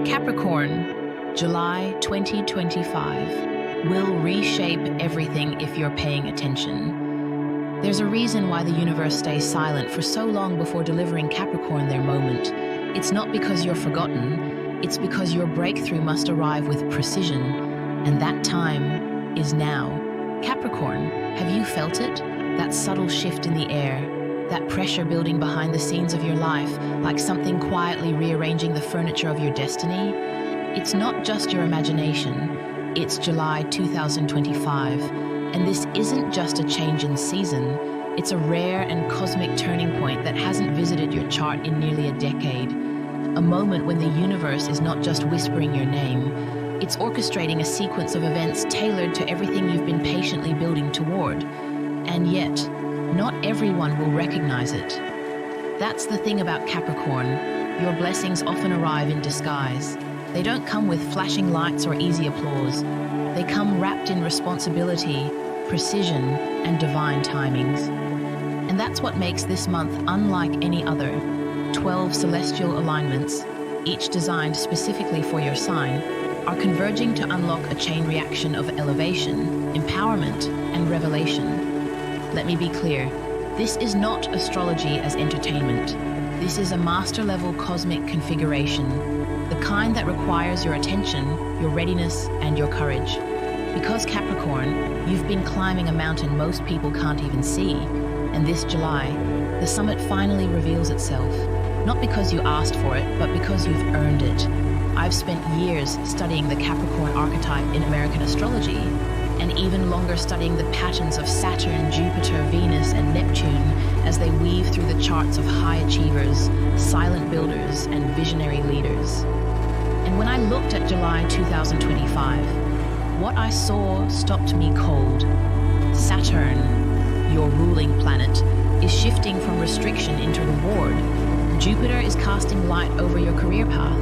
Capricorn, July 2025 will reshape everything if you're paying attention. There's a reason why the universe stays silent for so long before delivering Capricorn their moment. It's not because you're forgotten, it's because your breakthrough must arrive with precision, and that time is now. Capricorn, have you felt it? That subtle shift in the air, that pressure building behind the scenes of your life, like something quietly rearranging the furniture of your destiny? It's not just your imagination, it's July 2025, and this isn't just a change in season, it's a rare and cosmic turning point that hasn't visited your chart in nearly a decade. A moment when the universe is not just whispering your name, it's orchestrating a sequence of events tailored to everything you've been patiently building toward. And yet, not everyone will recognize it. That's the thing about Capricorn. Your blessings often arrive in disguise. They don't come with flashing lights or easy applause. They come wrapped in responsibility, precision, and divine timings. And that's what makes this month unlike any other. 12 celestial alignments, each designed specifically for your sign, are converging to unlock a chain reaction of elevation, empowerment, and revelation. Let me be clear, this is not astrology as entertainment. This is a master-level cosmic configuration, the kind that requires your attention, your readiness, and your courage. Because Capricorn, you've been climbing a mountain most people can't even see, and this July, the summit finally reveals itself, not because you asked for it, but because you've earned it. I've spent years studying the Capricorn archetype in American astrology, and even longer studying the patterns of Saturn, Jupiter, Venus, and Neptune as they weave through the charts of high achievers, silent builders, and visionary leaders. And when I looked at July 2025, what I saw stopped me cold. Saturn, your ruling planet, is shifting from restriction into reward. Jupiter is casting light over your career path.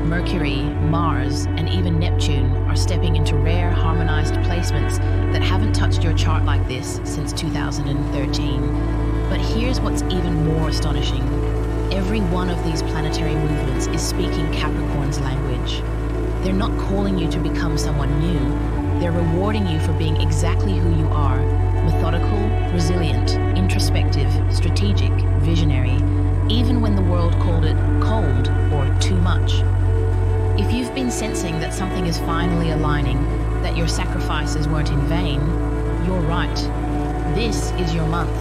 Mercury, Mars, and even Neptune are stepping into rare, harmonized placements that haven't touched your chart like this since 2013. But here's what's even more astonishing. Every one of these planetary movements is speaking Capricorn's language. They're not calling you to become someone new. They're rewarding you for being exactly who you are: methodical, resilient, introspective, strategic, visionary, even when the world called it cold or too much. If you've been sensing that something is finally aligning, that your sacrifices weren't in vain, you're right. This is your month,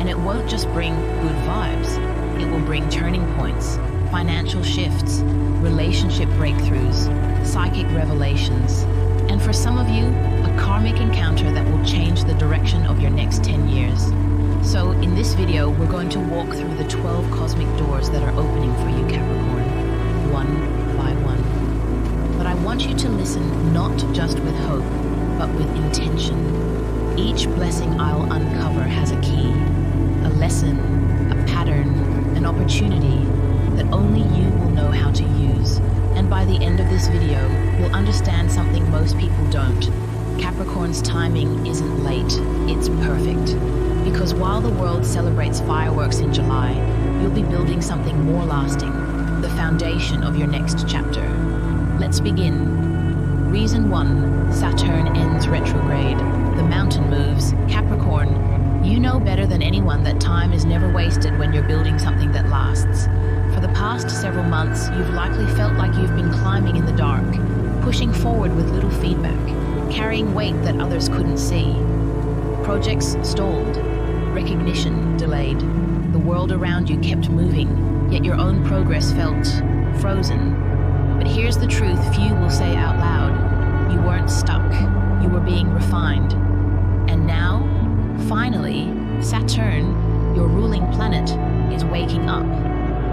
and it won't just bring good vibes. It will bring turning points, financial shifts, relationship breakthroughs, psychic revelations, and for some of you, a karmic encounter that will change the direction of your next 10 years. So in this video, we're going to walk through the 12 cosmic doors that are opening for you, Capricorn, one by one. But I want you to listen not just with hope, but with intention. Each blessing I'll uncover has a key, a lesson, a pattern, an opportunity that only you will know how to use. And by the end of this video, you'll understand something most people don't. Capricorn's timing isn't late, it's perfect. Because while the world celebrates fireworks in July, you'll be building something more lasting, the foundation of your next chapter. Let's begin. Reason 1, Saturn ends retrograde. The mountain moves. Capricorn, you know better than anyone that time is never wasted when you're building something that lasts. For the past several months, you've likely felt like you've been climbing in the dark, pushing forward with little feedback, carrying weight that others couldn't see. Projects stalled, recognition delayed. The world around you kept moving, yet your own progress felt frozen. But here's the truth few will say out loud. You weren't stuck, you were being refined. And now, finally, Saturn, your ruling planet, is waking up.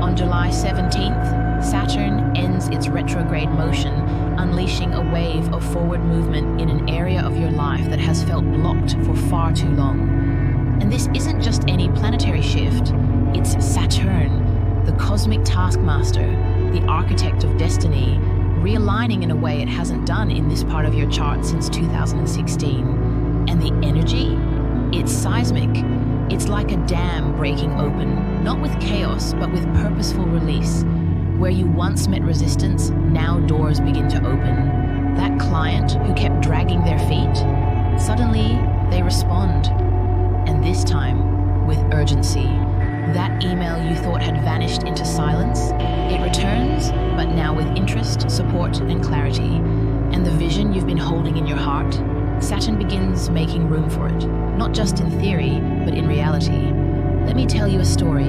On July 17th, Saturn ends its retrograde motion, unleashing a wave of forward movement in an area of your life that has felt blocked for far too long. And this isn't just any planetary shift, it's Saturn, the cosmic taskmaster, the architect of destiny, realigning in a way it hasn't done in this part of your chart since 2016. And the energy? It's seismic. It's like a dam breaking open, not with chaos, but with purposeful release. Where you once met resistance, now how doors begin to open. That client who kept dragging their feet, suddenly they respond. And this time, with urgency. That email you thought had vanished into silence, it returns, but now with interest, support, and clarity. And the vision you've been holding in your heart, Saturn begins making room for it, not just in theory, but in reality. Let me tell you a story.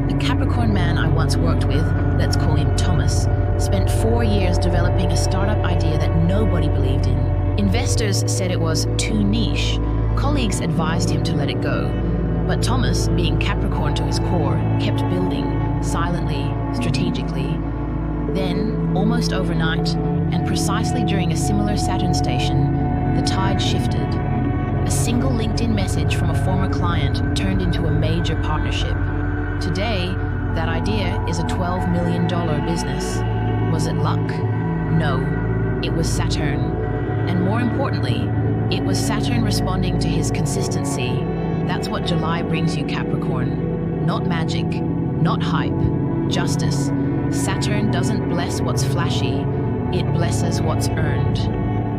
A Capricorn man I once worked with, let's call him Thomas, spent 4 years developing a startup idea that nobody believed in. Investors said it was too niche. Colleagues advised him to let it go. But Thomas, being Capricorn to his core, kept building, silently, strategically. Then, almost overnight, and precisely during a similar Saturn station, the tide shifted. A single LinkedIn message from a former client turned into a major partnership. Today, that idea is a $12 million business. Was it luck? No, it was Saturn. And more importantly, it was Saturn responding to his consistency. That's what July brings you, Capricorn. Not magic, not hype, justice. Saturn doesn't bless what's flashy, it blesses what's earned.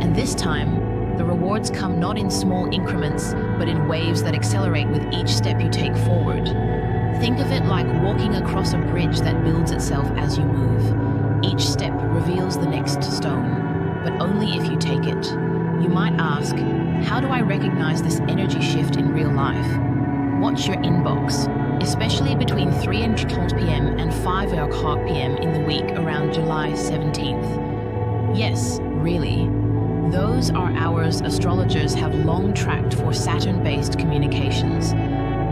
And this time, the rewards come not in small increments, but in waves that accelerate with each step you take forward. Think of it like walking across a bridge that builds itself as you move. Each step reveals the next stone, but only if you take it. You might ask, how do I recognize this energy shift in real life? Watch your inbox, especially between 3:12 p.m. and 5:00 p.m. in the week around July 17th. Yes, really. Those are hours astrologers have long tracked for Saturn-based communications.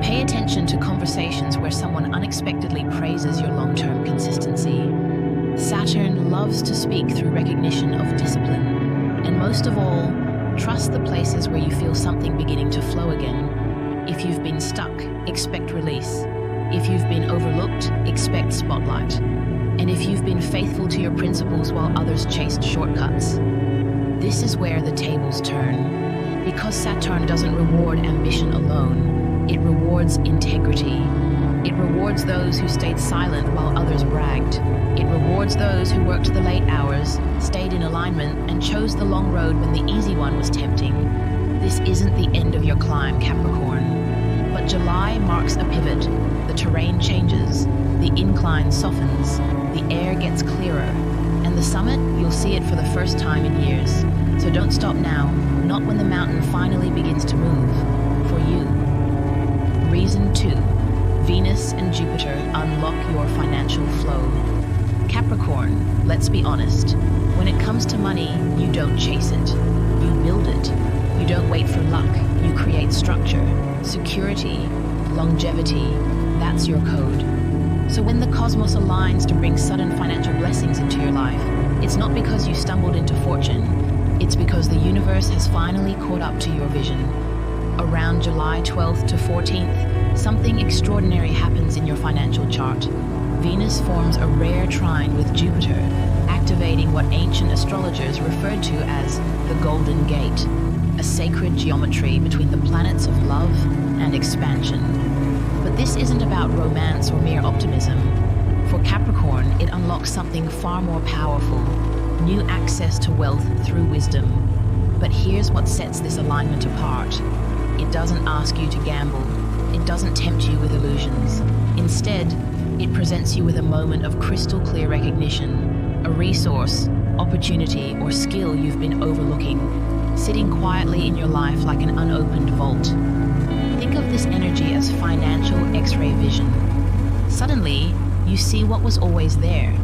Pay attention to conversations where someone unexpectedly praises your long-term consistency. Saturn loves to speak through recognition of discipline. And most of all, trust the places where you feel something beginning to flow again. If you've been stuck, expect release. If you've been overlooked, expect spotlight. And if you've been faithful to your principles while others chased shortcuts, this is where the tables turn. Because Saturn doesn't reward ambition alone, it rewards integrity. It rewards those who stayed silent while others bragged. It rewards those who worked the late hours, stayed in alignment, and chose the long road when the easy one was tempting. This isn't the end of your climb, Capricorn. But July marks a pivot. The terrain changes, the incline softens, the air gets clearer, and the summit, you'll see it for the first time in years. So don't stop now, not when the mountain finally begins to move. For you. Reason 2. Venus and Jupiter unlock your financial flow. Capricorn, let's be honest. When it comes to money, you don't chase it. You build it. You don't wait for luck. You create structure, security, longevity. That's your code. So when the cosmos aligns to bring sudden financial blessings into your life, it's not because you stumbled into fortune. It's because the universe has finally caught up to your vision. Around July 12th to 14th, something extraordinary happens in your financial chart. Venus forms a rare trine with Jupiter, activating what ancient astrologers referred to as the Golden Gate, a sacred geometry between the planets of love and expansion. But this isn't about romance or mere optimism. For Capricorn, it unlocks something far more powerful, new access to wealth through wisdom. But here's what sets this alignment apart. It doesn't ask you to gamble. It doesn't tempt you with illusions. Instead, it presents you with a moment of crystal clear recognition, a resource, opportunity, or skill you've been overlooking, sitting quietly in your life like an unopened vault. Think of this energy as financial X-ray vision. Suddenly, you see what was always there.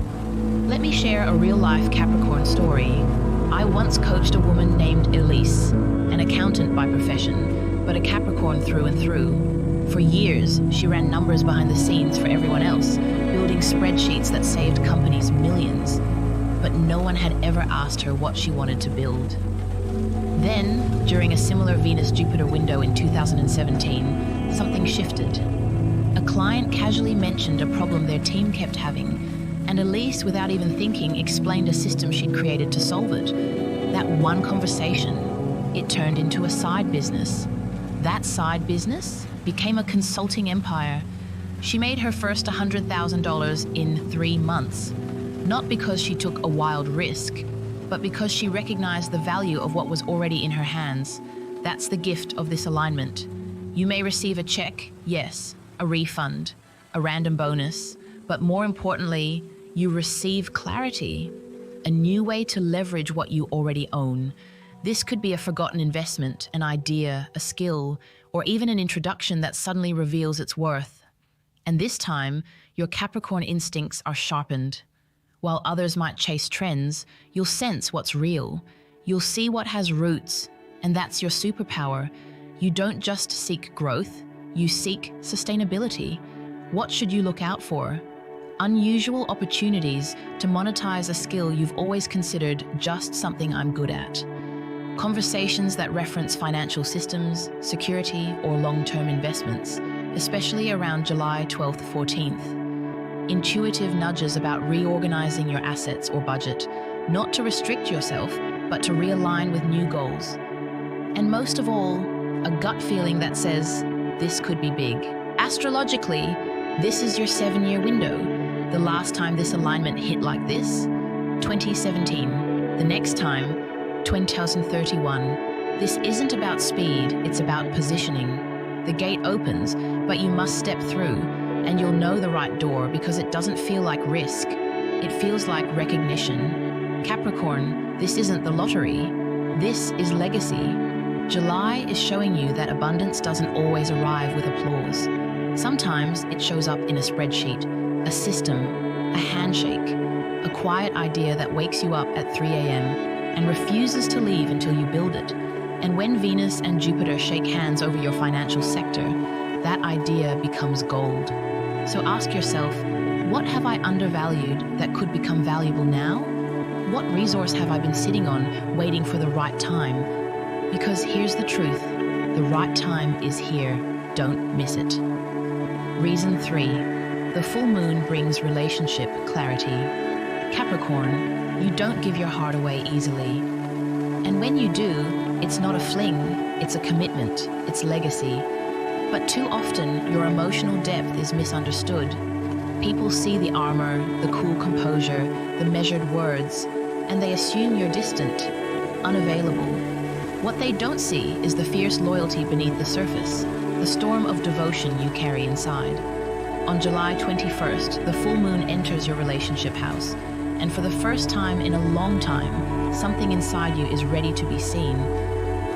Let me share a real-life Capricorn story. I once coached a woman named Elise, an accountant by profession, but a Capricorn through and through. For years, she ran numbers behind the scenes for everyone else, building spreadsheets that saved companies millions. But no one had ever asked her what she wanted to build. Then, during a similar Venus-Jupiter window in 2017, something shifted. A client casually mentioned a problem their team kept having, and Elise, without even thinking, explained a system she'd created to solve it. That one conversation, it turned into a side business. That side business became a consulting empire. She made her first $100,000 in 3 months. not because she took a wild risk, but because she recognized the value of what was already in her hands. That's the gift of this alignment. You may receive a check, yes, a refund, a random bonus, but more importantly, you receive clarity, a new way to leverage what you already own. This could be a forgotten investment, an idea, a skill, or even an introduction that suddenly reveals its worth. And this time, your Capricorn instincts are sharpened. While others might chase trends, you'll sense what's real. You'll see what has roots, and that's your superpower. You don't just seek growth, you seek sustainability. What should you look out for? Unusual opportunities to monetize a skill you've always considered just something I'm good at. Conversations that reference financial systems, security, or long-term investments, especially around July 12th, 14th. Intuitive nudges about reorganizing your assets or budget, not to restrict yourself, but to realign with new goals. And most of all, a gut feeling that says, this could be big. Astrologically, this is your 7-year window. The last time this alignment hit like this, 2017. The next time, 2031. This isn't about speed, it's about positioning. The gate opens, but you must step through, and you'll know the right door because it doesn't feel like risk. It feels like recognition. Capricorn, this isn't the lottery. This is legacy. July is showing you that abundance doesn't always arrive with applause. Sometimes it shows up in a spreadsheet, a system, a handshake, a quiet idea that wakes you up at 3 a.m. and refuses to leave until you build it. And when Venus and Jupiter shake hands over your financial sector, that idea becomes gold. So ask yourself, what have I undervalued that could become valuable now? What resource have I been sitting on, waiting for the right time? Because here's the truth, the right time is here. Don't miss it. Reason 3, the full moon brings relationship clarity. Capricorn, you don't give your heart away easily. And when you do, it's not a fling, it's a commitment, it's legacy. But too often, your emotional depth is misunderstood. People see the armor, the cool composure, the measured words, and they assume you're distant, unavailable. What they don't see is the fierce loyalty beneath the surface, the storm of devotion you carry inside. On July 21st, the full moon enters your relationship house, and for the first time in a long time, something inside you is ready to be seen.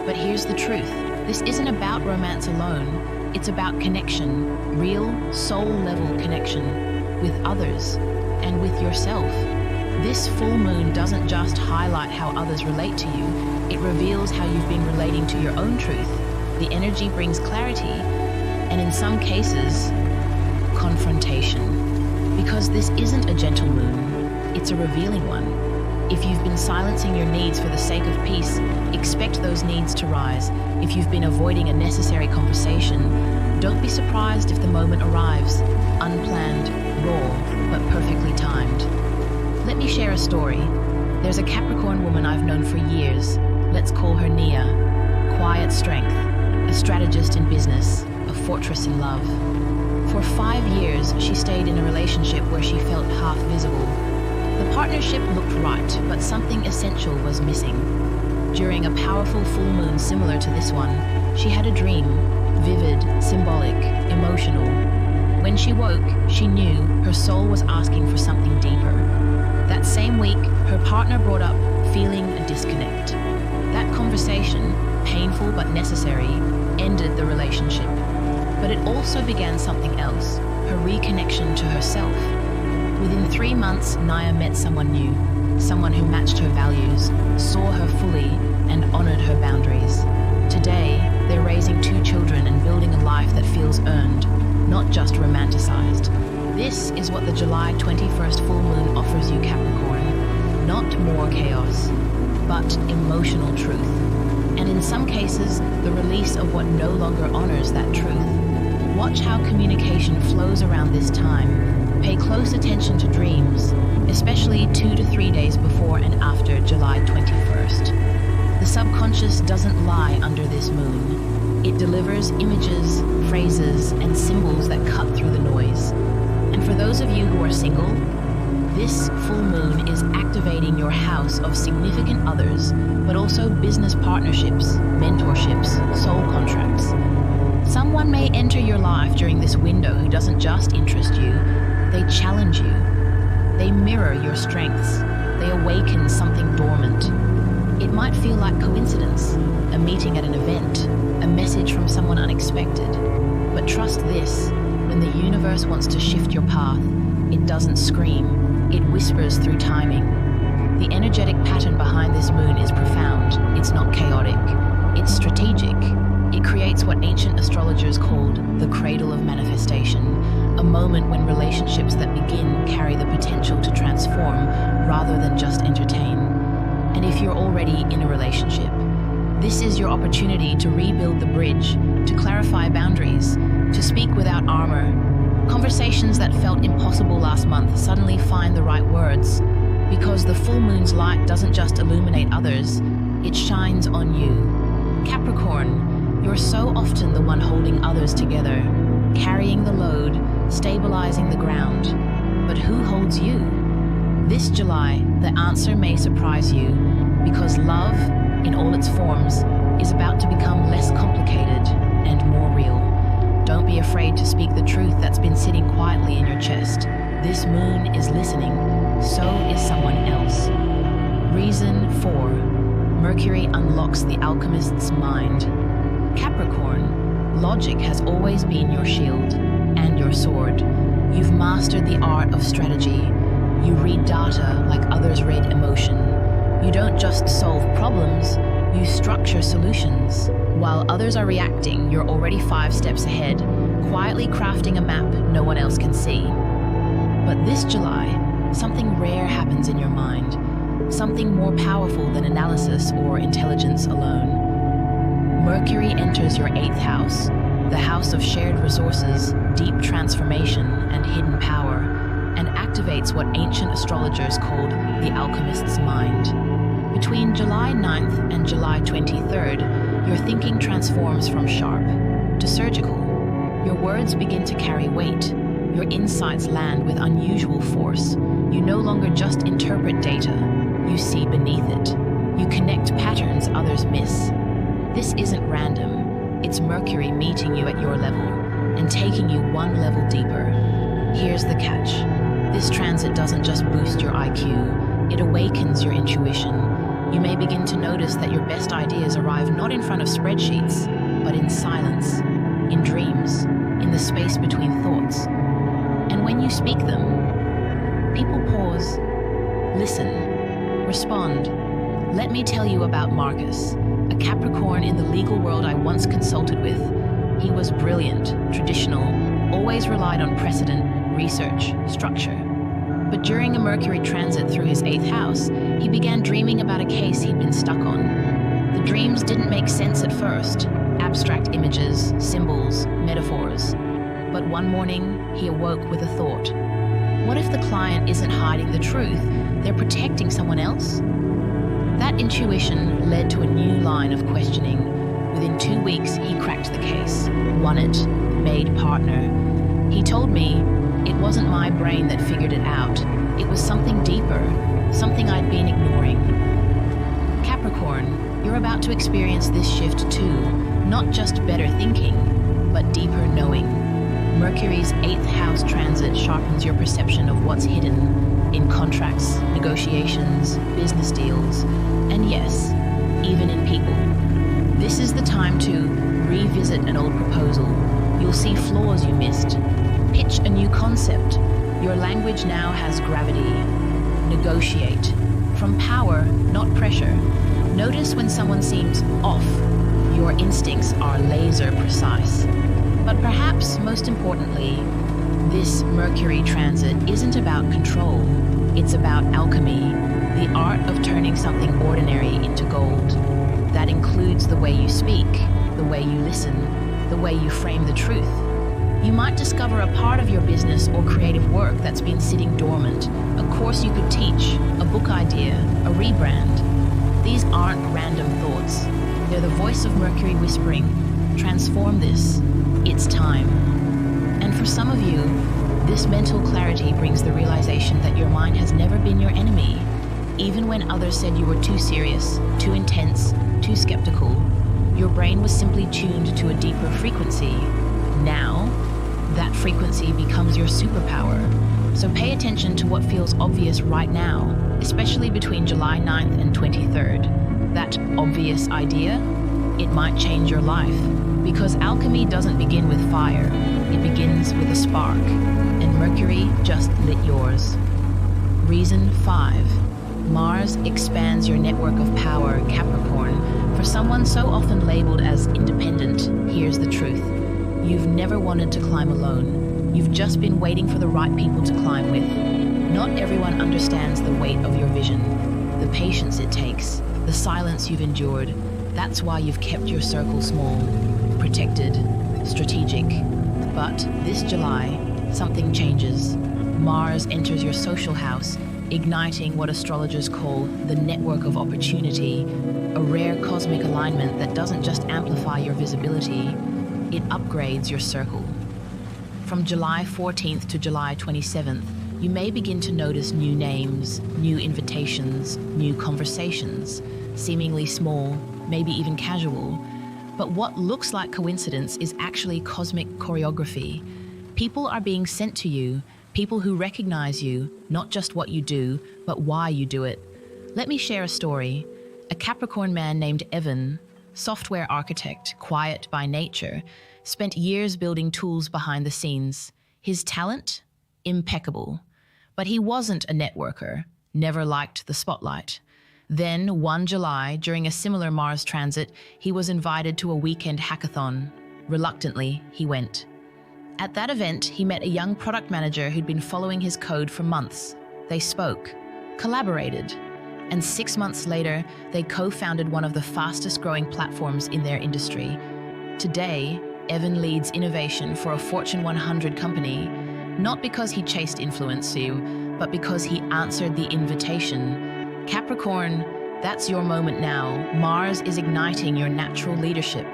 But here's the truth. This isn't about romance alone. It's about connection, real, soul-level connection with others and with yourself. This full moon doesn't just highlight how others relate to you, it reveals how you've been relating to your own truth. The energy brings clarity, and in some cases, confrontation. Because this isn't a gentle moon, it's a revealing one. If you've been silencing your needs for the sake of peace, expect those needs to rise. If you've been avoiding a necessary conversation, don't be surprised if the moment arrives, unplanned, raw, but perfectly timed. Let me share a story. There's a Capricorn woman I've known for years. Let's call her Nia. Quiet strength, a strategist in business, a fortress in love. For 5 years, she stayed in a relationship where she felt half visible. The partnership looked right, but something essential was missing. During a powerful full moon similar to this one, she had a dream, vivid, symbolic, emotional. When she woke, she knew her soul was asking for something deeper. That same week, her partner brought up feeling a disconnect. That conversation, painful but necessary, ended the relationship. But it also began something else, her reconnection to herself. Within 3 months, Nia met someone new, someone who matched her values, saw her fully, and honored her boundaries. Today, they're raising 2 children and building a life that feels earned, not just romanticized. This is what the July 21st full moon offers you, Capricorn. Not more chaos, but emotional truth. And in some cases, the release of what no longer honors that truth. Watch how communication flows around this time. Pay close attention to dreams, especially 2 to 3 days before and after July 21st. The subconscious doesn't lie under this moon. It delivers images, phrases, and symbols that cut through the noise. And for those of you who are single, This full moon is activating your house of significant others, but also business partnerships, mentorships, soul contracts. Someone may enter your life during this window who doesn't just interest you, they challenge you. They mirror your strengths. They awaken something dormant. It might feel like coincidence, a meeting at an event, a message from someone unexpected. But trust this, when the universe wants to shift your path, it doesn't scream. It whispers through timing. The energetic pattern behind this moon is profound. It's not chaotic. It's strategic. It creates what ancient astrologers called the cradle of manifestation, a moment when relationships that begin carry the potential to transform rather than just entertain. And if you're already in a relationship, this is your opportunity to rebuild the bridge, to clarify boundaries, to speak without armor. Conversations that felt impossible last month suddenly find the right words, because the full moon's light doesn't just illuminate others, it shines on you. Capricorn, you're so often the one holding others together, carrying the load, stabilizing the ground. But who holds you? This July, the answer may surprise you, because love, in all its forms, is about to become less complicated and more real. Don't be afraid to speak the truth that's been sitting quietly in your chest. This moon is listening, so is someone else. Reason 4. Mercury unlocks the alchemist's mind. Capricorn, logic has always been your shield and your sword. You've mastered the art of strategy. You read data like others read emotion. You don't just solve problems, you structure solutions. While others are reacting, you're already 5 steps ahead, quietly crafting a map no one else can see. But this July, something rare happens in your mind, something more powerful than analysis or intelligence alone. Mercury enters your 8th house, the house of shared resources, deep transformation, and hidden power, and activates what ancient astrologers called the alchemist's mind. Between July 9th and July 23rd, your thinking transforms from sharp to surgical. Your words begin to carry weight. Your insights land with unusual force. You no longer just interpret data, you see beneath it. You connect patterns others miss. This isn't random. It's Mercury meeting you at your level and taking you one level deeper. Here's the catch. This transit doesn't just boost your IQ, it awakens your intuition. You may begin to notice that your best ideas arrive not in front of spreadsheets, but in silence, in dreams, in the space between thoughts. And when you speak them, people pause, listen, respond. Let me tell you about Marcus, a Capricorn in the legal world I once consulted with. He was brilliant, traditional, always relied on precedent, research, structure. But during a Mercury transit through his 8th house, he began dreaming about a case he'd been stuck on. The dreams didn't make sense at first, abstract images, symbols, metaphors. But one morning, he awoke with a thought. What if the client isn't hiding the truth, they're protecting someone else? That intuition led to a new line of questioning. Within 2 weeks, he cracked the case, won it, made partner. He told me, it wasn't my brain that figured it out. It was something deeper, something I'd been ignoring. Capricorn, you're about to experience this shift too. Not just better thinking, but deeper knowing. Mercury's 8th house transit sharpens your perception of what's hidden in contracts, negotiations, business deals, and yes, even in people. This is the time to revisit an old proposal. You'll see flaws you missed. Pitch a new concept. Your language now has gravity. Negotiate. From power, not pressure. Notice when someone seems off. Your instincts are laser precise. But perhaps most importantly, this Mercury transit isn't about control. It's about alchemy, the art of turning something ordinary into gold. That includes the way you speak, the way you listen, the way you frame the truth. You might discover a part of your business or creative work that's been sitting dormant, a course you could teach, a book idea, a rebrand. These aren't random thoughts. They're the voice of Mercury whispering, transform this. It's time. And for some of you, This mental clarity brings the realization that your mind has never been your enemy. Even when others said you were too serious, too intense, too skeptical, your brain was simply tuned to a deeper frequency. Now, that frequency becomes your superpower. So pay attention to what feels obvious right now, especially between July 9th and 23rd. That obvious idea, it might change your life. Because alchemy doesn't begin with fire, it begins with a spark. And Mercury just lit yours. Reason 5. Mars expands your network of power, Capricorn. For someone so often labeled as independent, here's the truth. You've never wanted to climb alone. You've just been waiting for the right people to climb with. Not everyone understands the weight of your vision, the patience it takes, the silence you've endured. That's why you've kept your circle small, protected, strategic. But this July, something changes. Mars enters your social house, igniting what astrologers call the network of opportunity, a rare cosmic alignment that doesn't just amplify your visibility, it upgrades your circle. From July 14th to July 27th, you may begin to notice new names, new invitations, new conversations, seemingly small, maybe even casual. But what looks like coincidence is actually cosmic choreography. People are being sent to you, people who recognize you, not just what you do, but why you do it. Let me share a story. A Capricorn man named Evan, software architect, quiet by nature, spent years building tools behind the scenes. His talent? Impeccable. But he wasn't a networker, never liked the spotlight. Then, one July, during a similar Mars transit, he was invited to a weekend hackathon. Reluctantly, he went. At that event, he met a young product manager who'd been following his code for months. They spoke, collaborated, and 6 months later, they co-founded one of the fastest-growing platforms in their industry. Today, Evan leads innovation for a Fortune 100 company, not because he chased influence you, but because he answered the invitation. Capricorn, that's your moment now. Mars is igniting your natural leadership,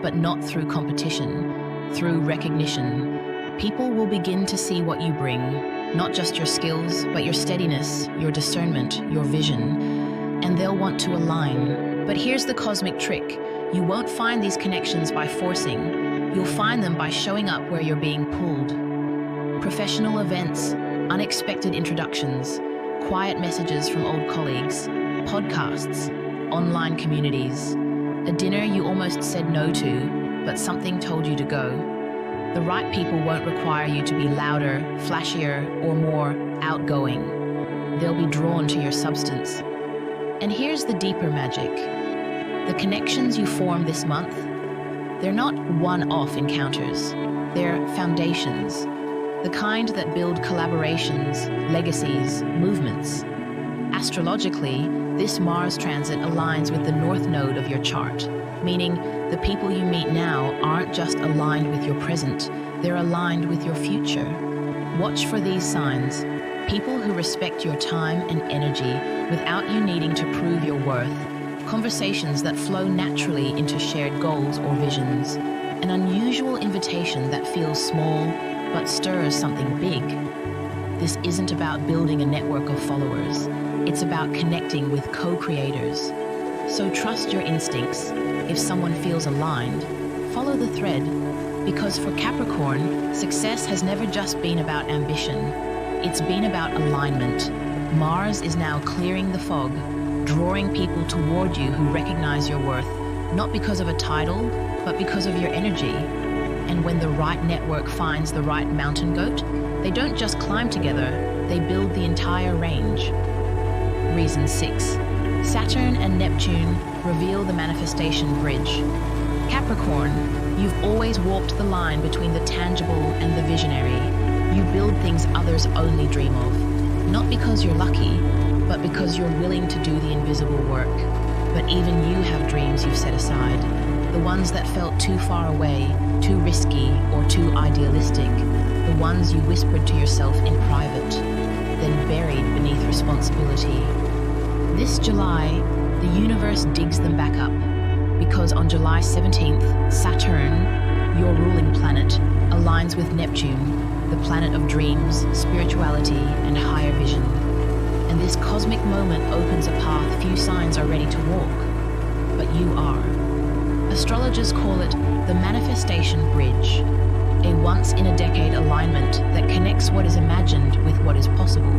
but not through competition, through recognition. People will begin to see what you bring, not just your skills, but your steadiness, your discernment, your vision, and they'll want to align. But here's the cosmic trick. You won't find these connections by forcing. You'll find them by showing up where you're being pulled. Professional events, unexpected introductions, quiet messages from old colleagues, podcasts, online communities, a dinner you almost said no to, but something told you to go. The right people won't require you to be louder, flashier, or more outgoing. They'll be drawn to your substance. And here's the deeper magic. The connections you form this month, they're not one-off encounters. They're foundations, the kind that build collaborations, legacies, movements. Astrologically, this Mars transit aligns with the north node of your chart, meaning the people you meet now aren't just aligned with your present, they're aligned with your future. Watch for these signs. People who respect your time and energy without you needing to prove your worth. Conversations that flow naturally into shared goals or visions. An unusual invitation that feels small but stirs something big. This isn't about building a network of followers. It's about connecting with co-creators. So trust your instincts. If someone feels aligned, follow the thread. Because for Capricorn, success has never just been about ambition. It's been about alignment. Mars is now clearing the fog, drawing people toward you who recognize your worth, not because of a title, but because of your energy. And when the right network finds the right mountain goat, they don't just climb together, they build the entire range. Reason 6. Saturn and Neptune reveal the manifestation bridge. Capricorn, you've always walked the line between the tangible and the visionary. You build things others only dream of, not because you're lucky, but because you're willing to do the invisible work. But even you have dreams you've set aside, the ones that felt too far away, too risky, or too idealistic, the ones you whispered to yourself in private, then buried beneath responsibility. This July, the universe digs them back up, because on July 17th, Saturn, your ruling planet, aligns with Neptune, the planet of dreams, spirituality, and higher vision. And this cosmic moment opens a path few signs are ready to walk, but you are. Astrologers call it the manifestation bridge, a once-in-a-decade alignment that connects what is imagined with what is possible.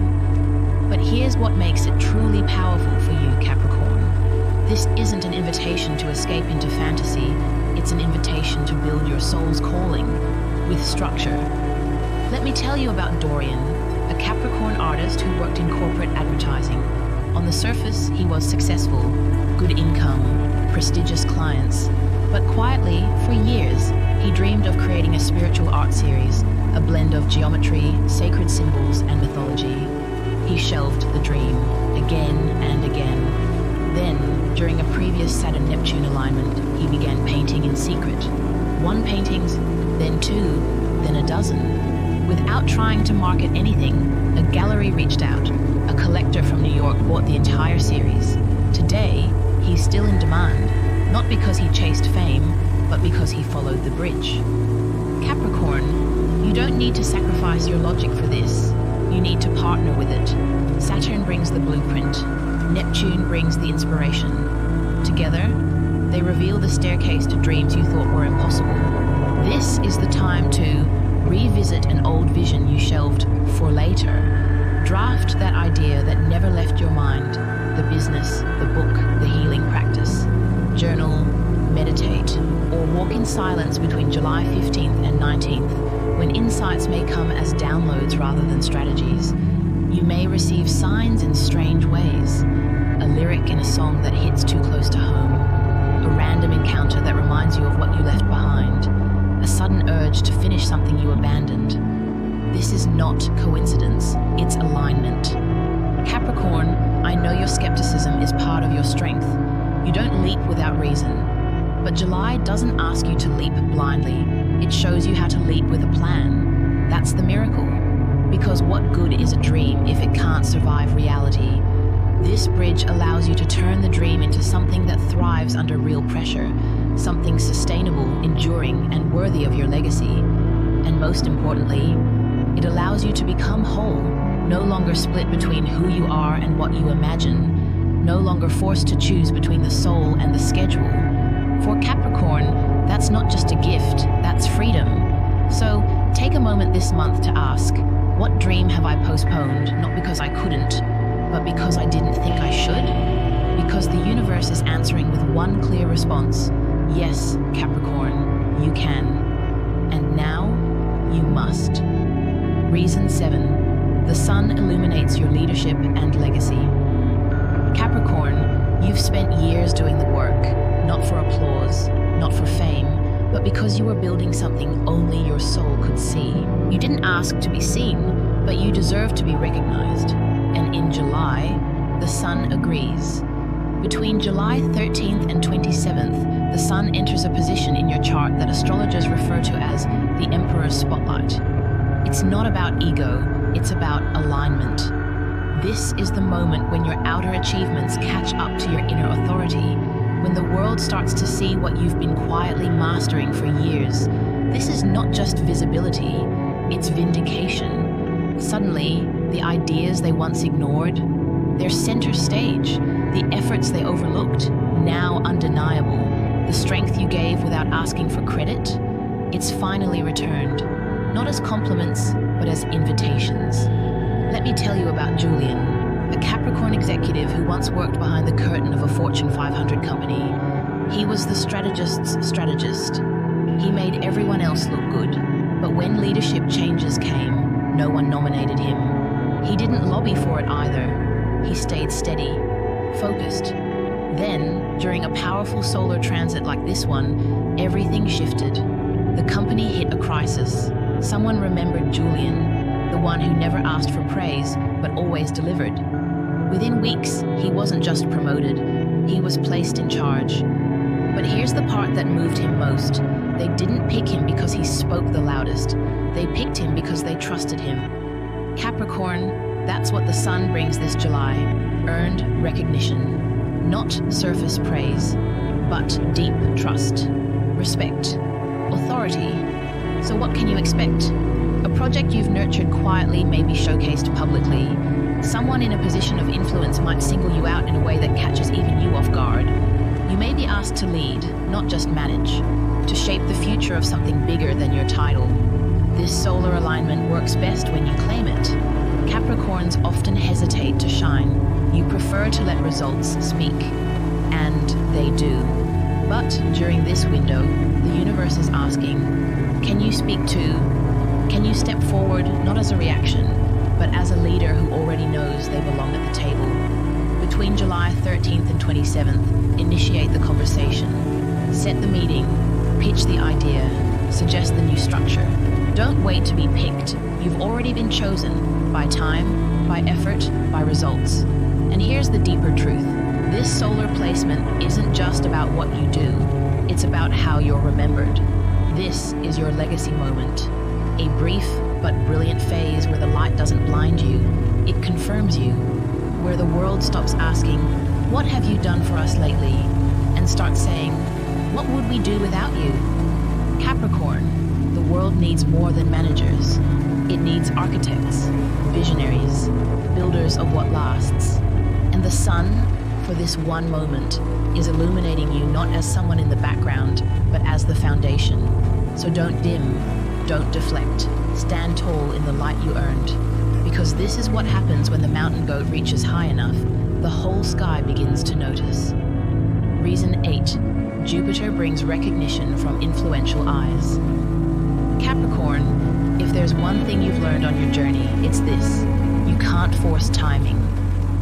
But here's what makes it truly powerful for you, Capricorn. This isn't an invitation to escape into fantasy, it's an invitation to build your soul's calling with structure. Let me tell you about Dorian, a Capricorn artist who worked in corporate advertising. On the surface, he was successful, good income, prestigious clients. But quietly, for years, he dreamed of creating a spiritual art series, a blend of geometry, sacred symbols, and mythology. He shelved the dream, again and again. Then, during a previous Saturn-Neptune alignment, he began painting in secret. 1 painting, then 2, then a dozen. Without trying to market anything, a gallery reached out. A collector from New York bought the entire series. Today, he's still in demand. Not because he chased fame, but because he followed the bridge. Capricorn, you don't need to sacrifice your logic for this. You need to partner with it. Saturn brings the blueprint. Neptune brings the inspiration. Together, they reveal the staircase to dreams you thought were impossible. This is the time to revisit an old vision you shelved for later. Draft that idea that never left your mind, the business, the book, the healing practice. Journal, meditate, or walk in silence between July 15th and 19th, when insights may come as downloads rather than strategies. You may receive signs in strange ways, a lyric in a song that hits too close to home, a random encounter that reminds you of what you left behind, a sudden urge to finish something you abandoned. This is not coincidence, it's alignment. Capricorn, I know your skepticism is part of your strength. You don't leap without reason. But July doesn't ask you to leap blindly. It shows you how to leap with a plan. That's the miracle. Because what good is a dream if it can't survive reality? This bridge allows you to turn the dream into something that thrives under real pressure, something sustainable, enduring, and worthy of your legacy. And most importantly, it allows you to become whole, no longer split between who you are and what you imagine, no longer forced to choose between the soul and the schedule. For Capricorn, that's not just a gift, that's freedom. So take a moment this month to ask, what dream have I postponed, not because I couldn't, but because I didn't think I should? Because the universe is answering with one clear response. Yes, Capricorn, you can. And now, you must. Reason 7. The sun illuminates your leadership and legacy. Capricorn, you've spent years doing the work, not for applause, not for fame, but because you were building something only your soul could see. You didn't ask to be seen, but you deserve to be recognized. And in July, the sun agrees. Between July 13th and 27th, the sun enters a position in your chart that astrologers refer to as the Emperor's Spotlight. It's not about ego, it's about alignment. This is the moment when your outer achievements catch up to your inner authority, when the world starts to see what you've been quietly mastering for years. This is not just visibility, it's vindication. Suddenly, the ideas they once ignored, they're center stage. The efforts they overlooked, now undeniable. The strength you gave without asking for credit, it's finally returned. Not as compliments, but as invitations. Let me tell you about Julian, a Capricorn executive who once worked behind the curtain of a Fortune 500 company. He was the strategist's strategist. He made everyone else look good, but when leadership changes came, no one nominated him. He didn't lobby for it either. He stayed steady, focused. Then, during a powerful solar transit like this one, everything shifted. The company hit a crisis. Someone remembered Julian, the one who never asked for praise, but always delivered. Within weeks, he wasn't just promoted, he was placed in charge. But here's the part that moved him most. They didn't pick him because he spoke the loudest. They picked him because they trusted him. Capricorn, that's what the sun brings this July. Earned recognition. Not surface praise, but deep trust, respect, authority. So what can you expect? A project you've nurtured quietly may be showcased publicly. Someone in a position of influence might single you out in a way that catches even you off guard. You may be asked to lead, not just manage, to shape the future of something bigger than your title. This solar alignment works best when you claim it. Capricorns often hesitate to shine. You prefer to let results speak. And they do. But during this window, the universe is asking, can you speak too? Can you step forward, not as a reaction, but as a leader who already knows they belong at the table? Between July 13th and 27th, initiate the conversation. Set the meeting, pitch the idea, suggest the new structure. Don't wait to be picked. You've already been chosen by time, by effort, by results. And here's the deeper truth. This solar placement isn't just about what you do. It's about how you're remembered. This is your legacy moment. A brief but brilliant phase where the light doesn't blind you. It confirms you. Where the world stops asking, what have you done for us lately? And starts saying, what would we do without you? Capricorn, the world needs more than managers. It needs architects, visionaries, builders of what lasts. And the sun, for this one moment, is illuminating you not as someone in the background, but as the foundation. So don't dim, don't deflect, stand tall in the light you earned. Because this is what happens when the mountain goat reaches high enough, the whole sky begins to notice. Reason 8. Jupiter brings recognition from influential eyes. Capricorn, if there's one thing you've learned on your journey, it's this. You can't force timing.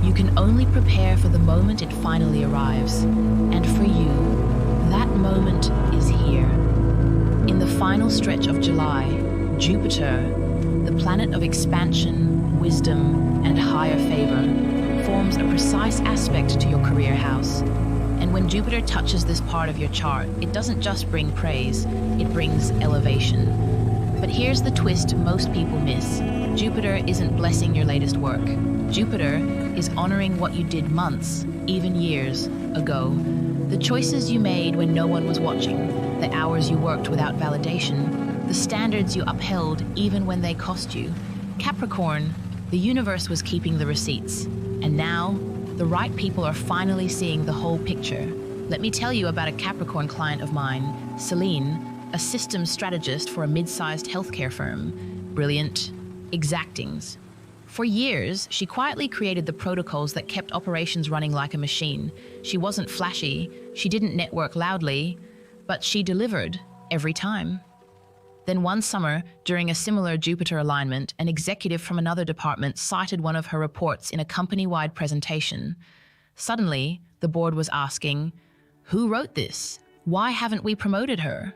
You can only prepare for the moment it finally arrives. And for you, that moment is here. In the final stretch of July, Jupiter, the planet of expansion, wisdom, and higher favor, forms a precise aspect to your career house. And when Jupiter touches this part of your chart, it doesn't just bring praise, it brings elevation. But here's the twist most people miss. Jupiter isn't blessing your latest work. Jupiter is honoring what you did months, even years, ago. The choices you made when no one was watching, the hours you worked without validation, the standards you upheld even when they cost you. Capricorn, the universe was keeping the receipts. And now, the right people are finally seeing the whole picture. Let me tell you about a Capricorn client of mine, Celine, a systems strategist for a mid-sized healthcare firm. Brilliant, exactings. For years, she quietly created the protocols that kept operations running like a machine. She wasn't flashy, she didn't network loudly, but she delivered every time. Then one summer, during a similar Jupiter alignment, an executive from another department cited one of her reports in a company-wide presentation. Suddenly, the board was asking, who wrote this? Why haven't we promoted her?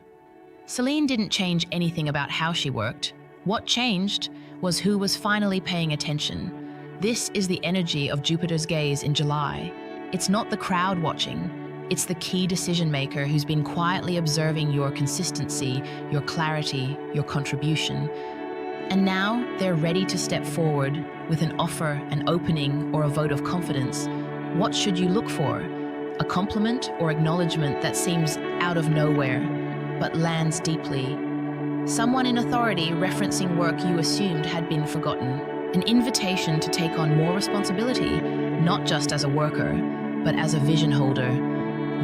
Celine didn't change anything about how she worked. What changed was who was finally paying attention. This is the energy of Jupiter's gaze in July. It's not the crowd watching. It's the key decision maker who's been quietly observing your consistency, your clarity, your contribution. And now they're ready to step forward with an offer, an opening, or a vote of confidence. What should you look for? A compliment or acknowledgement that seems out of nowhere, but lands deeply. Someone in authority referencing work you assumed had been forgotten. An invitation to take on more responsibility, not just as a worker, but as a vision holder.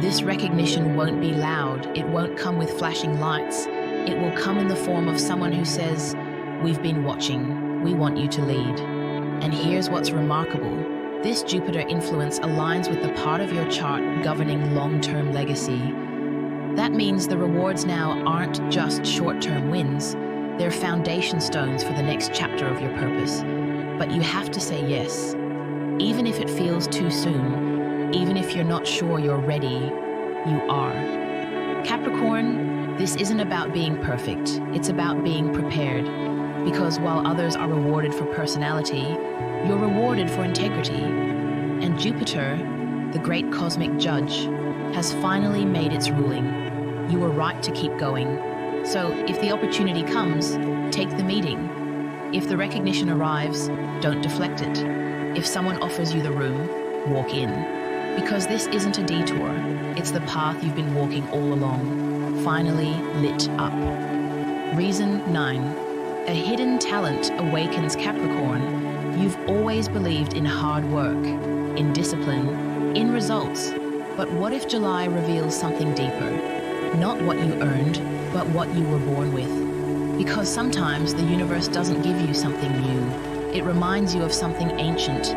This recognition won't be loud, it won't come with flashing lights. It will come in the form of someone who says, we've been watching, we want you to lead. And here's what's remarkable. This Jupiter influence aligns with the part of your chart governing long-term legacy. That means the rewards now aren't just short-term wins, they're foundation stones for the next chapter of your purpose. But you have to say yes, even if it feels too soon, even if you're not sure you're ready, you are. Capricorn, this isn't about being perfect, it's about being prepared. Because while others are rewarded for personality, you're rewarded for integrity. And Jupiter, the great cosmic judge, has finally made its ruling. You were right to keep going. So if the opportunity comes, take the meeting. If the recognition arrives, don't deflect it. If someone offers you the room, walk in. Because this isn't a detour, it's the path you've been walking all along, finally lit up. Reason 9. A hidden talent awakens Capricorn. You've always believed in hard work, in discipline, in results. But what if July reveals something deeper? Not what you earned, but what you were born with. Because sometimes the universe doesn't give you something new. It reminds you of something ancient,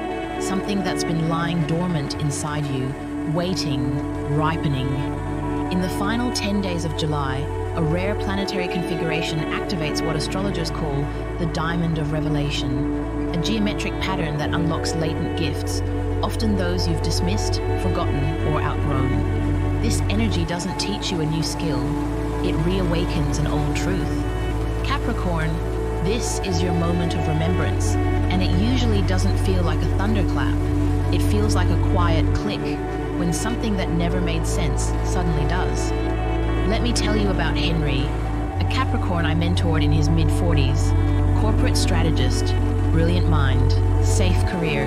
something that's been lying dormant inside you, waiting, ripening. In the final 10 days of July, a rare planetary configuration activates what astrologers call the diamond of revelation, a geometric pattern that unlocks latent gifts, often those you've dismissed, forgotten, or outgrown. This energy doesn't teach you a new skill, it reawakens an old truth. Capricorn, this is your moment of remembrance, and it usually doesn't feel like a thunderclap. It feels like a quiet click when something that never made sense suddenly does. Let me tell you about Henry, a Capricorn I mentored in his mid-40s, corporate strategist, brilliant mind, safe career,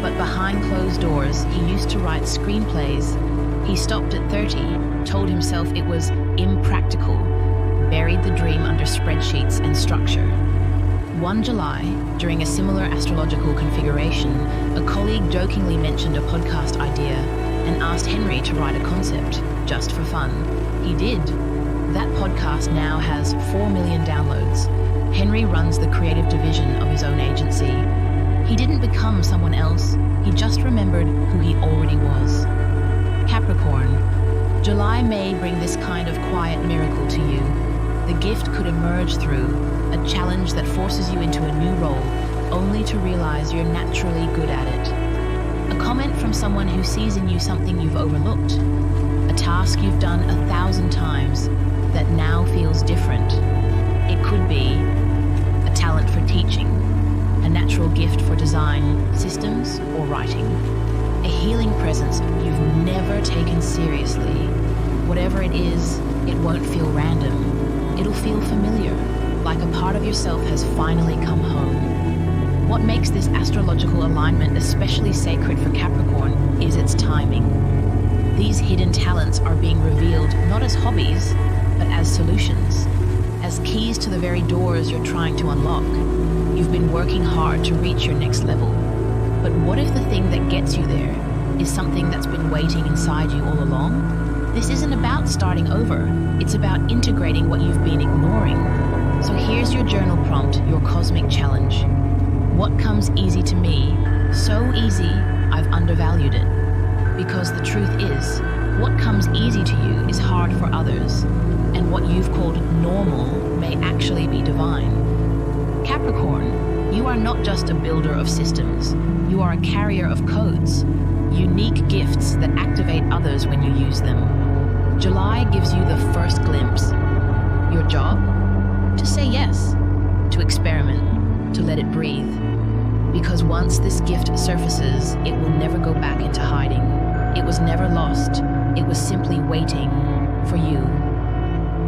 but behind closed doors, he used to write screenplays. He stopped at 30, told himself it was impractical, buried the dream under spreadsheets and structure. One July, during a similar astrological configuration, a colleague jokingly mentioned a podcast idea and asked Henry to write a concept, just for fun. He did. That podcast now has 4 million downloads. Henry runs the creative division of his own agency. He didn't become someone else, he just remembered who he already was. Capricorn, July may bring this kind of quiet miracle to you. The gift could emerge through a challenge that forces you into a new role, only to realize you're naturally good at it. A comment from someone who sees in you something you've overlooked. A task you've done 1,000 times that now feels different. It could be a talent for teaching, a natural gift for design, systems, or writing. A healing presence you've never taken seriously. Whatever it is, it won't feel random. It'll feel familiar, like a part of yourself has finally come home. What makes this astrological alignment especially sacred for Capricorn is its timing. These hidden talents are being revealed not as hobbies, but as solutions, as keys to the very doors you're trying to unlock. You've been working hard to reach your next level. But what if the thing that gets you there is something that's been waiting inside you all along? This isn't about starting over. It's about integrating what you've been ignoring. So here's your journal prompt, your cosmic challenge. What comes easy to me? So easy, I've undervalued it. Because the truth is, what comes easy to you is hard for others, and what you've called normal may actually be divine. Capricorn, you are not just a builder of systems, you are a carrier of codes, unique gifts that activate others when you use them. July gives you the first glimpse. Your job? To say yes, to experiment, to let it breathe. Because once this gift surfaces, it will never go back into hiding. It was never lost. It was simply waiting for you.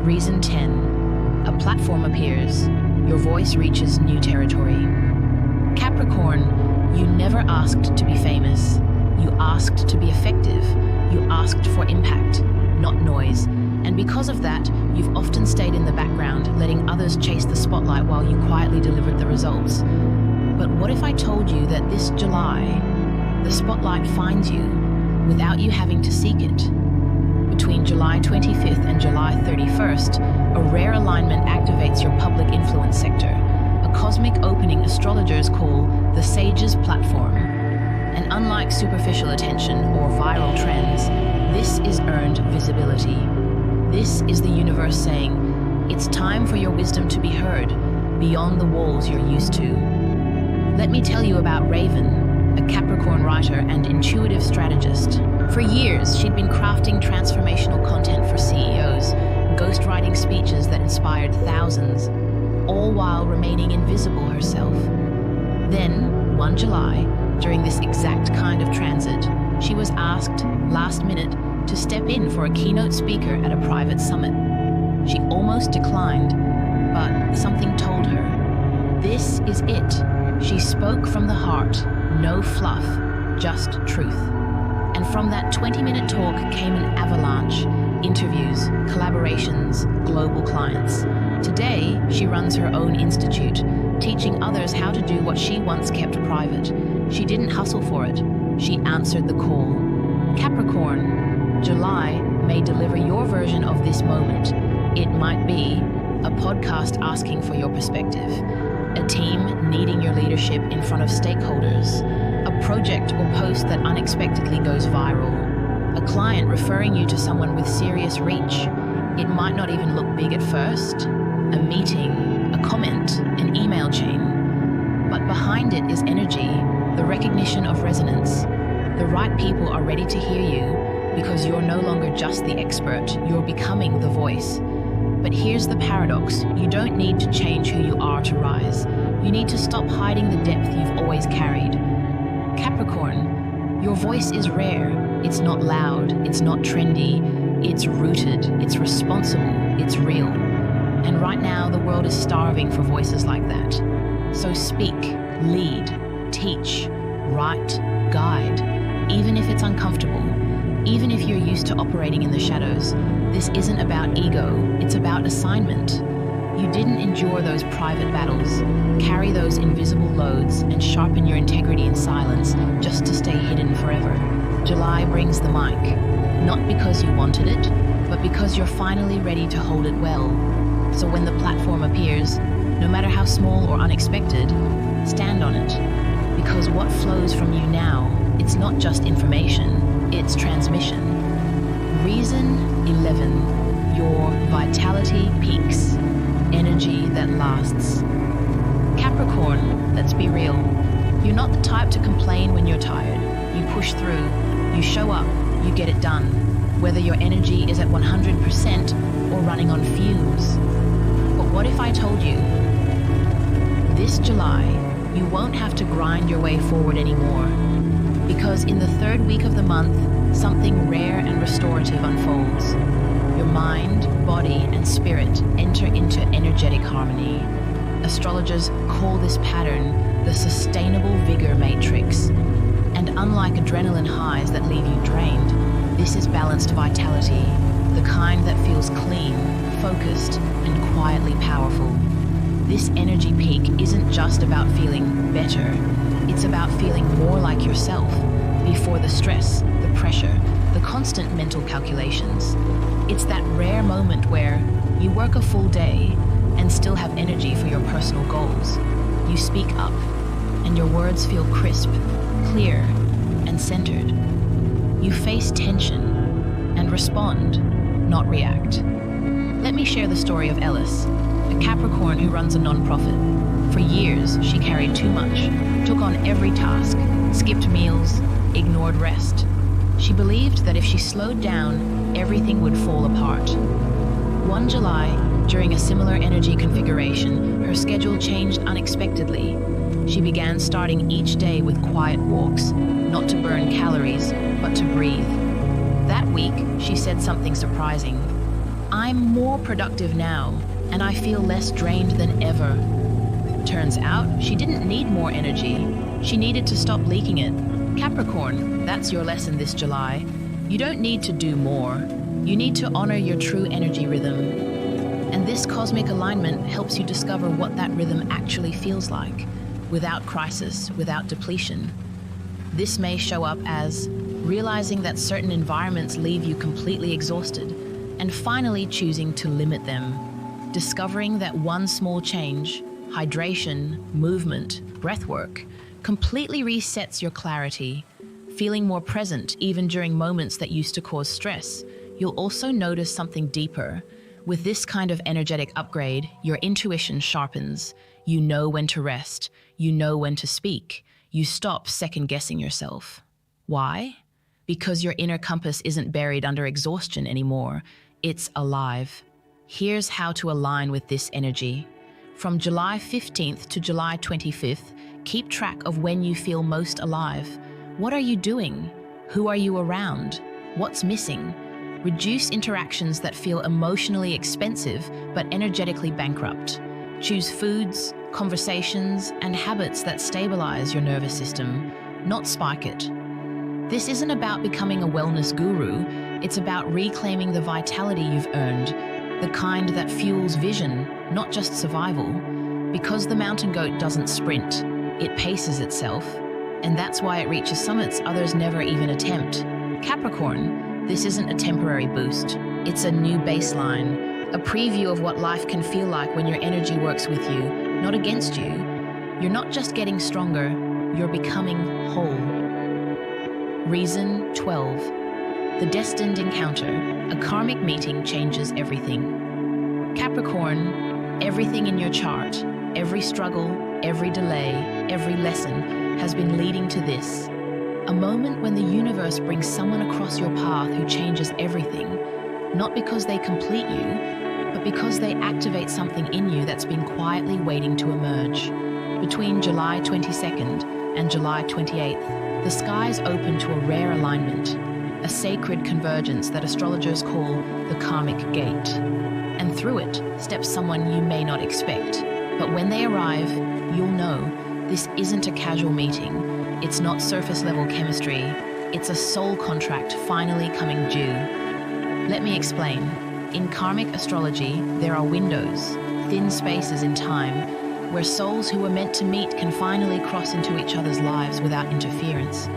Reason 10. A platform appears. Your voice reaches new territory. Capricorn, you never asked to be famous. You asked to be effective. You asked for impact, not noise. And because of that, you've often stayed in the background, letting others chase the spotlight while you quietly delivered the results. But what if I told you that this July, the spotlight finds you without you having to seek it? Between July 25th and July 31st, a rare alignment activates your public influence sector, a cosmic opening astrologers call the Sage's platform. And unlike superficial attention or viral trends, this is earned visibility. This is the universe saying, it's time for your wisdom to be heard beyond the walls you're used to. Let me tell you about Raven, a Capricorn writer and intuitive strategist. For years, she'd been crafting transformational content for CEOs, ghostwriting speeches that inspired thousands, all while remaining invisible herself. Then, one July, during this exact kind of transit, she was asked, last minute, to step in for a keynote speaker at a private summit. She almost declined, but something told her, this is it. She spoke from the heart, no fluff, just truth. And from that 20-minute talk came an avalanche, interviews, collaborations, global clients. Today, she runs her own institute, teaching others how to do what she once kept private. She didn't hustle for it. She answered the call. Capricorn, July may deliver your version of this moment. It might be a podcast asking for your perspective, a team needing your leadership in front of stakeholders, a project or post that unexpectedly goes viral, a client referring you to someone with serious reach. It might not even look big at first, a meeting, a comment, an email chain. But behind it is energy, the recognition of resonance. The right people are ready to hear you because you're no longer just the expert, you're becoming the voice. But here's the paradox, you don't need to change who you are to rise. You need to stop hiding the depth you've always carried. Capricorn, your voice is rare. It's not loud, it's not trendy, it's rooted, it's responsible, it's real. And right now, the world is starving for voices like that. So speak, lead, teach, write, guide, even if it's uncomfortable, even if you're used to operating in the shadows. This isn't about ego, it's about assignment. You didn't endure those private battles, carry those invisible loads, and sharpen your integrity in silence just to stay hidden forever. July brings the mic, not because you wanted it, but because you're finally ready to hold it well. So when the platform appears, no matter how small or unexpected, stand on it. Because what flows from you now, it's not just information, it's transmission. Reason 11, your vitality peaks, energy that lasts. Capricorn, let's be real. You're not the type to complain when you're tired. You push through, you show up, you get it done, whether your energy is at 100% or running on fumes. But what if I told you, this July, you won't have to grind your way forward anymore? Because in the third week of the month, something rare and restorative unfolds. Your mind, body, and spirit enter into energetic harmony. Astrologers call this pattern the sustainable vigor matrix. And unlike adrenaline highs that leave you drained, this is balanced vitality, the kind that feels clean, focused, and quietly powerful. This energy peak isn't just about feeling better, it's about feeling more like yourself, before the stress, the pressure, the constant mental calculations. It's that rare moment where you work a full day and still have energy for your personal goals. You speak up, and your words feel crisp, clear, and centered. You face tension and respond, not react. Let me share the story of Ellis, a Capricorn who runs a non-profit. For years, she carried too much, took on every task, skipped meals, ignored rest. She believed that if she slowed down, everything would fall apart. One July, during a similar energy configuration, her schedule changed unexpectedly. She began starting each day with quiet walks, not to burn calories, but to breathe. That week, she said something surprising. I'm more productive now, and I feel less drained than ever. Turns out, she didn't need more energy. She needed to stop leaking it. Capricorn, that's your lesson this July. You don't need to do more. You need to honor your true energy rhythm. And this cosmic alignment helps you discover what that rhythm actually feels like, without crisis, without depletion. This may show up as realizing that certain environments leave you completely exhausted, and finally choosing to limit them. Discovering that one small change, hydration, movement, breathwork, completely resets your clarity, feeling more present even during moments that used to cause stress. You'll also notice something deeper. With this kind of energetic upgrade, your intuition sharpens. You know when to rest. You know when to speak. You stop second-guessing yourself. Why? Because your inner compass isn't buried under exhaustion anymore. It's alive. Here's how to align with this energy. From July 15th to July 25th, keep track of when you feel most alive. What are you doing? Who are you around? What's missing? Reduce interactions that feel emotionally expensive but energetically bankrupt. Choose foods, conversations, and habits that stabilize your nervous system, not spike it. This isn't about becoming a wellness guru, It's about reclaiming the vitality you've earned, the kind that fuels vision, not just survival. Because the mountain goat doesn't sprint, it paces itself, and that's why it reaches summits others never even attempt. Capricorn, this isn't a temporary boost. It's a new baseline, a preview of what life can feel like when your energy works with you, not against you. You're not just getting stronger, you're becoming whole. Reason 12. The destined encounter. A karmic meeting changes everything. Capricorn, everything in your chart, every struggle, every delay, every lesson has been leading to this. A moment when the universe brings someone across your path who changes everything, not because they complete you, but because they activate something in you that's been quietly waiting to emerge. Between July 22nd and July 28th, the skies open to a rare alignment, a sacred convergence that astrologers call the karmic gate. And through it steps someone you may not expect. But when they arrive, you'll know this isn't a casual meeting. It's not surface-level chemistry. It's a soul contract finally coming due. Let me explain. In karmic astrology, there are windows, thin spaces in time, where souls who were meant to meet can finally cross into each other's lives without interference.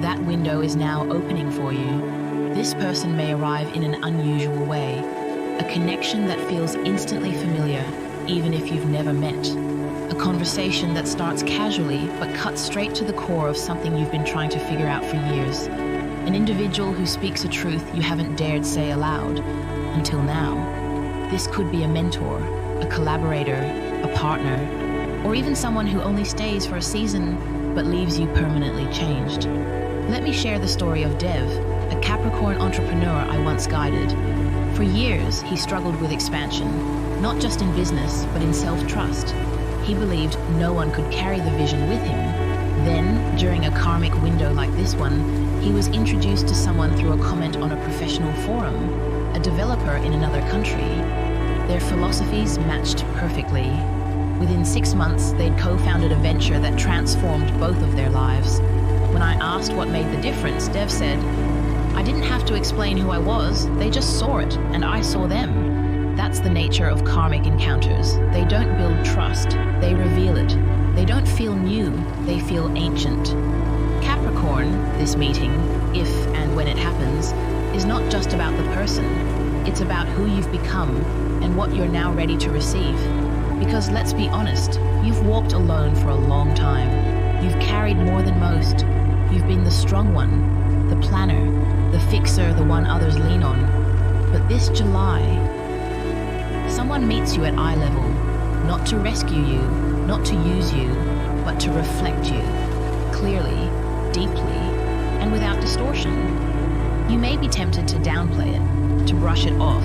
That window is now opening for you. This person may arrive in an unusual way, a connection that feels instantly familiar, even if you've never met. A conversation that starts casually but cuts straight to the core of something you've been trying to figure out for years. An individual who speaks a truth you haven't dared say aloud until now. This could be a mentor, a collaborator, a partner, or even someone who only stays for a season but leaves you permanently changed. Let me share the story of Dev, a Capricorn entrepreneur I once guided. For years, he struggled with expansion, not just in business, but in self-trust. He believed no one could carry the vision with him. Then, during a karmic window like this one, he was introduced to someone through a comment on a professional forum, a developer in another country. Their philosophies matched perfectly. Within 6 months, they'd co-founded a venture that transformed both of their lives. When I asked what made the difference, Dev said, "I didn't have to explain who I was, they just saw it, and I saw them." That's the nature of karmic encounters. They don't build trust, they reveal it. They don't feel new, they feel ancient. Capricorn, this meeting, if and when it happens, is not just about the person. It's about who you've become and what you're now ready to receive. Because let's be honest, you've walked alone for a long time. You've carried more than most. You've been the strong one, the planner, the fixer, the one others lean on. But this July, someone meets you at eye level, not to rescue you, not to use you, but to reflect you, clearly, deeply, and without distortion. You may be tempted to downplay it, to brush it off,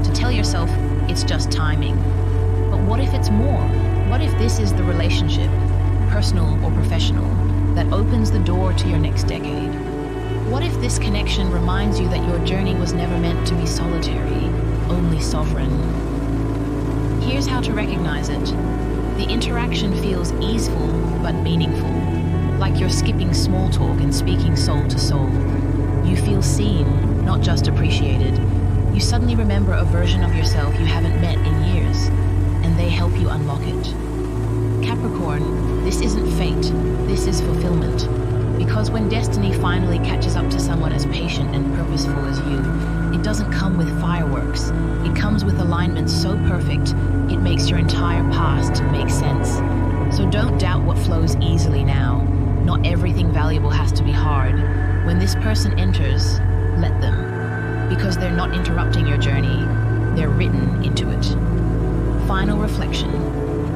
to tell yourself it's just timing. But what if it's more? What if this is the relationship, personal or professional, that opens the door to your next decade? What if this connection reminds you that your journey was never meant to be solitary, only sovereign? Here's how to recognize it. The interaction feels easeful but meaningful, like you're skipping small talk and speaking soul to soul. You feel seen, not just appreciated. You suddenly remember a version of yourself you haven't met in years, and they help you unlock it. Capricorn, this isn't fate, this is fulfillment. Because when destiny finally catches up to someone as patient and purposeful as you, it doesn't come with fireworks. It comes with alignment so perfect, it makes your entire past make sense. So don't doubt what flows easily now. Not everything valuable has to be hard. When this person enters, let them. Because they're not interrupting your journey, they're written into it. Final reflection.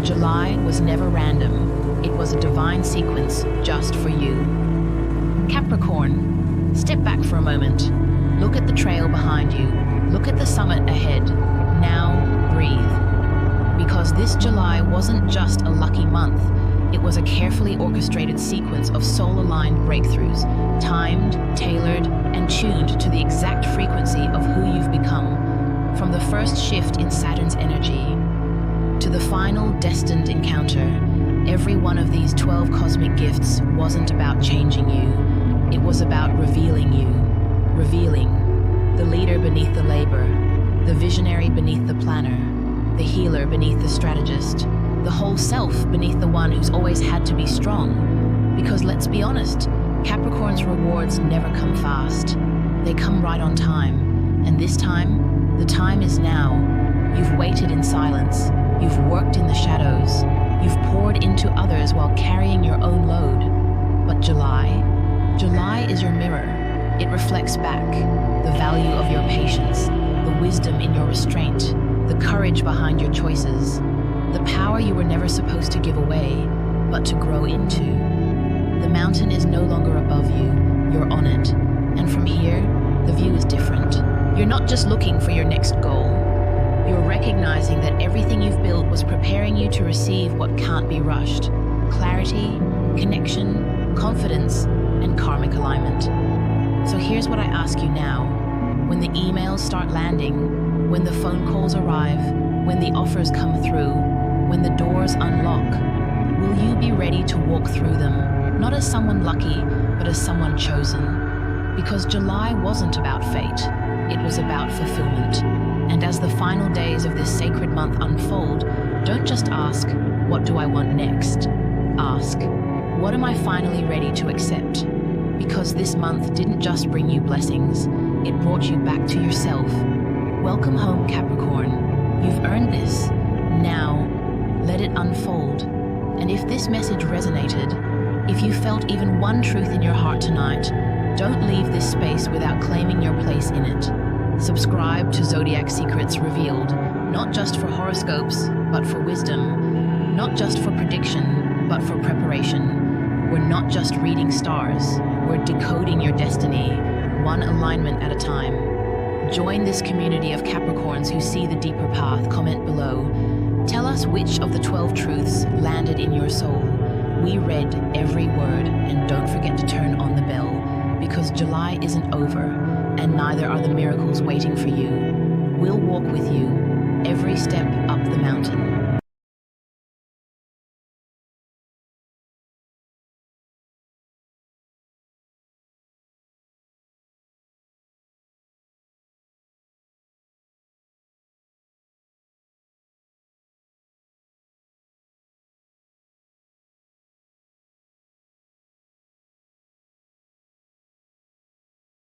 July was never random. It was a divine sequence just for you. Capricorn, step back for a moment. Look at the trail behind you. Look at the summit ahead. Now, breathe. Because this July wasn't just a lucky month. It was a carefully orchestrated sequence of soul-aligned breakthroughs, timed, tailored, and tuned to the exact frequency of who you've become. From the first shift in Saturn's energy to the final destined encounter, every one of these 12 cosmic gifts wasn't about changing you. It was about revealing you. Revealing beneath the labor, the visionary beneath the planner, the healer beneath the strategist, the whole self beneath the one who's always had to be strong. Because let's be honest, Capricorn's rewards never come fast. They come right on time. And this time, the time is now. You've waited in silence. You've worked in the shadows. You've poured into others while carrying your own load. But July is your mirror. It reflects back the value of your patience, the wisdom in your restraint, the courage behind your choices, the power you were never supposed to give away, but to grow into. The mountain is no longer above you, you're on it. And from here, the view is different. You're not just looking for your next goal. You're recognizing that everything you've built was preparing you to receive what can't be rushed. Clarity, connection, confidence, and karmic alignment. So here's what I ask you now. When the emails start landing, when the phone calls arrive, when the offers come through, when the doors unlock, will you be ready to walk through them, not as someone lucky, but as someone chosen? Because July wasn't about fate, it was about fulfillment. And as the final days of this sacred month unfold, don't just ask, what do I want next? Ask, what am I finally ready to accept? Because this month didn't just bring you blessings, it brought you back to yourself. Welcome home, Capricorn. You've earned this. Now, let it unfold. And if this message resonated, if you felt even one truth in your heart tonight, don't leave this space without claiming your place in it. Subscribe to Zodiac Secrets Revealed, not just for horoscopes, but for wisdom. Not just for prediction, but for preparation. We're not just reading stars, we're decoding your destiny, one alignment at a time. Join this community of Capricorns who see the deeper path. Comment below. Tell us which of the 12 truths landed in your soul. We read every word, and don't forget to turn on the bell, because July isn't over, and neither are the miracles waiting for you. We'll walk with you every step up the mountain.